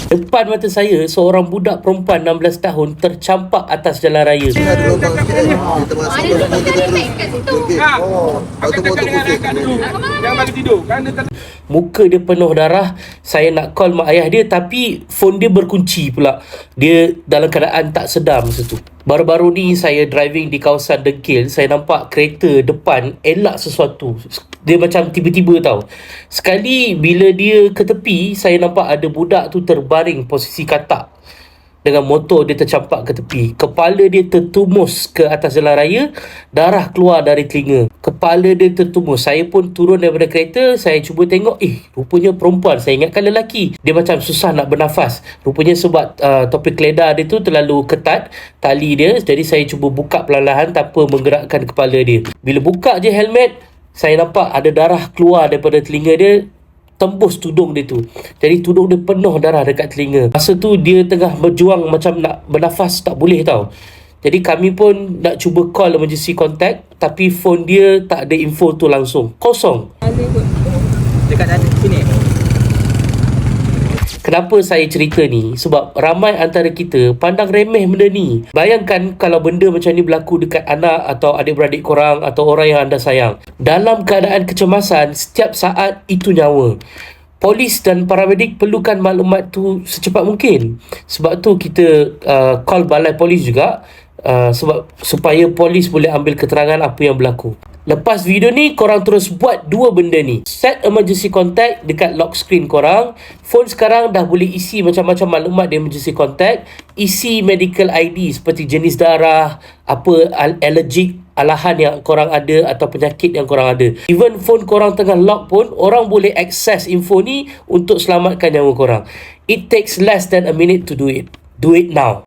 Depan mata saya, seorang budak perempuan 16 tahun tercampak atas jalan raya. Ada lubang sikit kan. Kita masuk Jangan bagi tidur. Kan dia tak Muka dia penuh darah. Saya nak call mak ayah dia, tapi phone dia berkunci pula. Dia dalam keadaan tak sedar masa tu. Baru-baru ni saya driving di kawasan Dengkil. Saya nampak kereta depan elak sesuatu. Dia macam tiba-tiba tau. Sekali bila dia ke tepi, saya nampak ada budak tu terbaring posisi katak. Dengan motor dia tercampak ke tepi. Kepala dia tertumus ke atas jalan raya. Darah keluar dari telinga. Kepala dia tertumus. Saya pun turun daripada kereta. Saya cuba tengok. Rupanya perempuan. Saya ingatkan lelaki. Dia macam susah nak bernafas. Rupanya sebab topik keledar dia tu terlalu ketat. Tali dia. Jadi saya cuba buka perlahan-lahan tanpa menggerakkan kepala dia. Bila buka je helmet, saya nampak ada darah keluar daripada telinga dia. Tembus tudung dia tu. Jadi tudung dia penuh darah dekat telinga. Masa tu dia tengah berjuang macam nak bernafas, tak boleh tau. Jadi kami pun nak cuba call emergency contact, tapi phone dia tak ada info tu langsung. Kosong. Dekat sini. Kenapa saya cerita ni? Sebab ramai antara kita pandang remeh benda ni. Bayangkan kalau benda macam ni berlaku dekat anak atau adik-beradik korang atau orang yang anda sayang. Dalam keadaan kecemasan, setiap saat itu nyawa. Polis dan paramedik perlukan maklumat tu secepat mungkin. Sebab tu kita call balai polis juga. Sebab supaya polis boleh ambil keterangan apa yang berlaku. Lepas video ni, korang terus buat dua benda ni. Set emergency contact dekat lock screen korang. Phone sekarang dah boleh isi macam-macam maklumat di emergency contact. Isi medical ID seperti jenis darah, apa allergic alahan yang korang ada atau penyakit yang korang ada. Even phone korang tengah lock pun, orang boleh access info ni untuk selamatkan nyawa korang. It takes less than a minute to do it. Do it now.